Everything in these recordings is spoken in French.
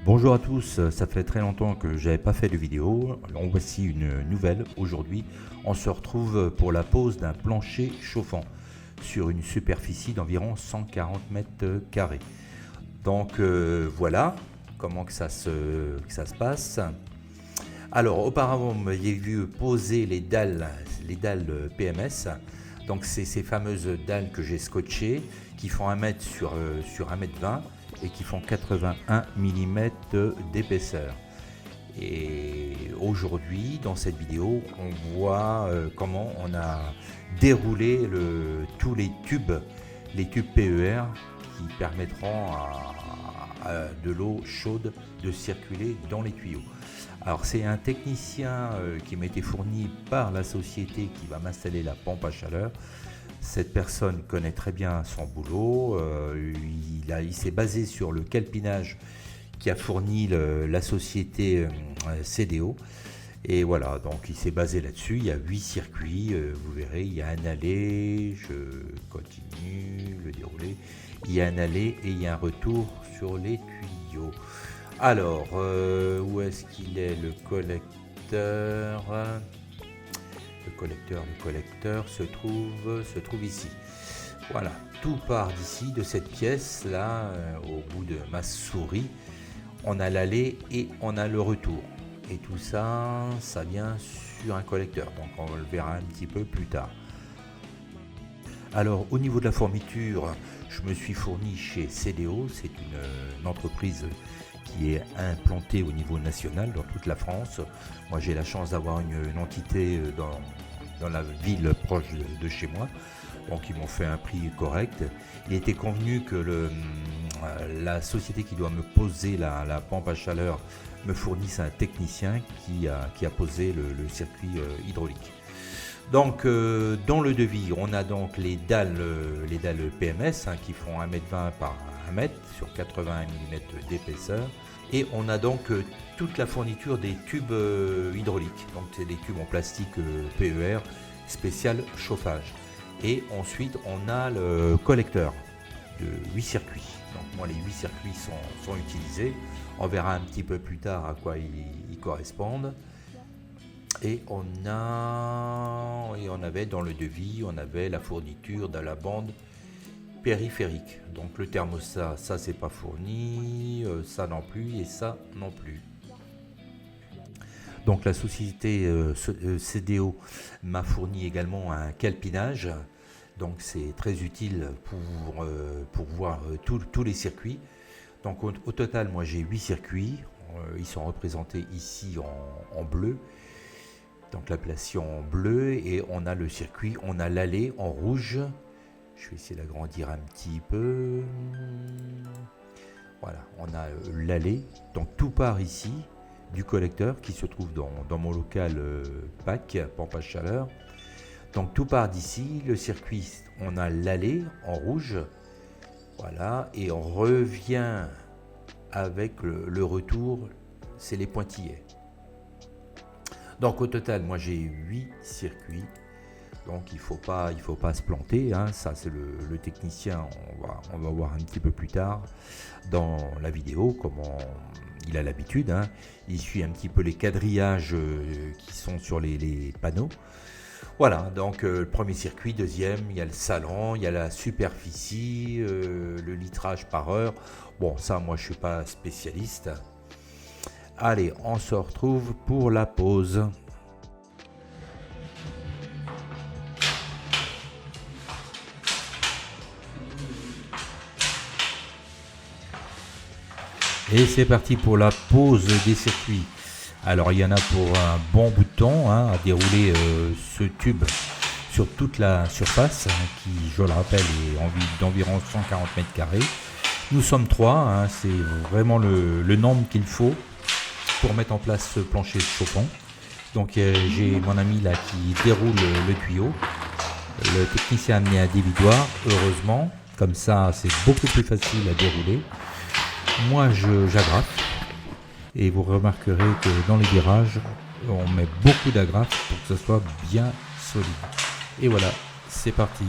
Bonjour à tous, ça fait très longtemps que j'avais pas fait de vidéo. En voici une nouvelle aujourd'hui. On se retrouve pour la pose d'un plancher chauffant sur une superficie d'environ 140 mètres carrés. Donc voilà comment que ça se passe. Alors auparavant, vous m'aviez vu poser les dalles PMS. Donc c'est ces fameuses dalles que j'ai scotchées qui font 1 mètre sur 1,20 m et qui font 81 mm d'épaisseur. Et aujourd'hui, dans cette vidéo, on voit comment on a déroulé tous les tubes PER qui permettront à de l'eau chaude de circuler dans les tuyaux. Alors c'est un technicien qui m'a été fourni par la société qui va m'installer la pompe à chaleur. Cette personne connaît très bien son boulot, il s'est basé sur le calpinage qui a fourni la société CDO. Et voilà, donc il s'est basé là-dessus, il y a 8 circuits, vous verrez, il y a un aller, je continue le déroulé, il y a un aller et il y a un retour sur les tuyaux. Alors, où est-ce qu'il est le collecteur ? Le collecteur se trouve ici. Voilà, tout part d'ici, de cette pièce là, au bout de ma souris. On a l'aller et on a le retour. Et tout ça, ça vient sur un collecteur. Donc on le verra un petit peu plus tard. Alors au niveau de la fourniture, je me suis fourni chez CDO. C'est une entreprise qui est implantée au niveau national dans toute la France. Moi j'ai la chance d'avoir une entité dans la ville proche de chez moi, donc ils m'ont fait un prix correct. Il était convenu que la société qui doit me poser la pompe à chaleur me fournisse un technicien qui a posé le circuit hydraulique. Donc dans le devis, on a donc les dalles PMS qui font 1,20 m par 1 m sur 81 mm d'épaisseur. Et on a donc toute la fourniture des tubes hydrauliques. Donc c'est des tubes en plastique PER spécial chauffage. Et ensuite on a le collecteur de 8 circuits. Donc moi les 8 circuits sont utilisés. On verra un petit peu plus tard à quoi ils correspondent. Et on avait dans le devis, on avait la fourniture de la bande périphérique. Donc le thermostat, ça c'est pas fourni, ça non plus et ça non plus. Donc la société CDO m'a fourni également un calpinage. Donc c'est très utile pour voir tous les circuits. Donc au total, moi j'ai 8 circuits. Ils sont représentés ici en bleu. Donc l'appellation en bleu et on a le circuit, on a l'allée en rouge. Je vais essayer d'agrandir un petit peu. Voilà, on a l'allée. Donc tout part ici du collecteur qui se trouve dans mon local PAC, pompe à chaleur. Donc tout part d'ici, le circuit, on a l'allée en rouge. Voilà, et on revient avec le retour, c'est les pointillés. Donc au total, moi j'ai 8 circuits. Donc il faut pas se planter, hein. Ça c'est le technicien, on va voir un petit peu plus tard dans la vidéo comment il a l'habitude, hein. Il suit un petit peu les quadrillages qui sont sur les panneaux. Voilà, donc le premier circuit, deuxième, il y a le salon, il y a la superficie, le litrage par heure. Bon, ça moi je suis pas spécialiste. Allez, on se retrouve pour la pause. Et c'est parti pour la pose des circuits. Alors il y en a pour un bon bout de temps à dérouler ce tube sur toute la surface qui, je le rappelle, est d'environ 140 mètres carrés. Nous sommes 3, c'est vraiment le nombre qu'il faut pour mettre en place ce plancher chauffant. Donc j'ai mon ami là qui déroule le tuyau. Le technicien a amené un dévidoir, heureusement. Comme ça, c'est beaucoup plus facile à dérouler. Moi, j'agrafe. Et vous remarquerez que dans les virages, on met beaucoup d'agrafes pour que ce soit bien solide. Et voilà, c'est parti.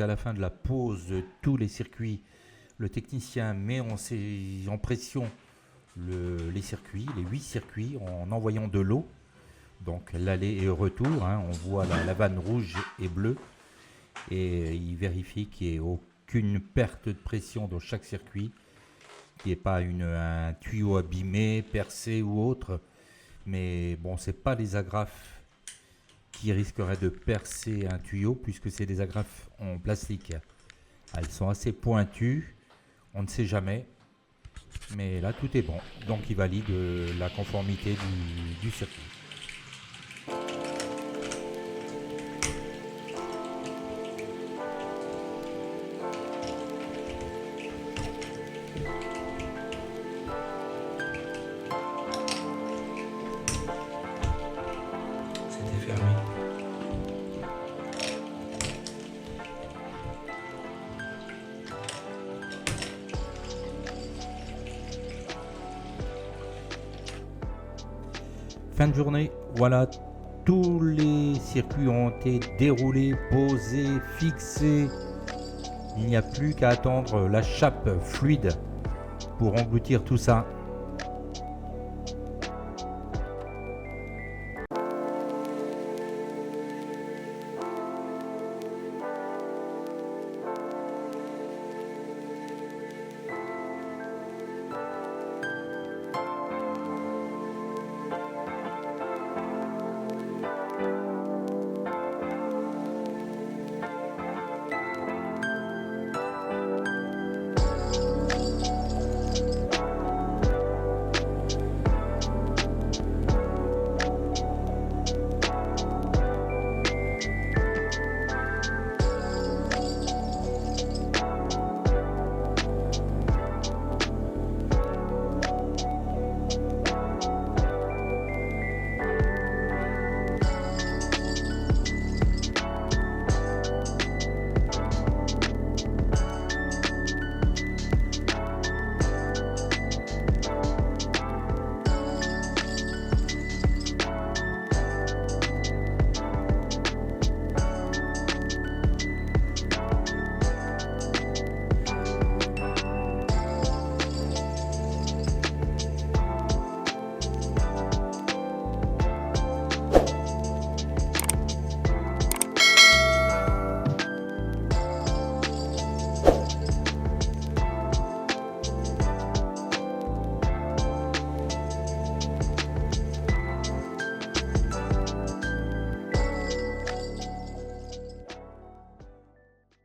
qu'à la fin de la pose de tous les circuits, le technicien met en pression les circuits, les 8 circuits, en envoyant de l'eau. Donc l'aller et le retour, hein, on voit la vanne rouge et bleue. Et il vérifie qu'il n'y ait aucune perte de pression dans chaque circuit, qu'il n'y ait pas un tuyau abîmé, percé ou autre. Mais bon, ce n'est pas les agrafes qui risqueraient de percer un tuyau, puisque c'est des agrafes en plastique. Elles sont assez pointues, on ne sait jamais. Mais là, tout est bon. Donc, il valide la conformité du circuit. C'était fermé. Fin de journée, voilà, tous les circuits ont été déroulés, posés, fixés. Il n'y a plus qu'à attendre la chape fluide pour engloutir tout ça.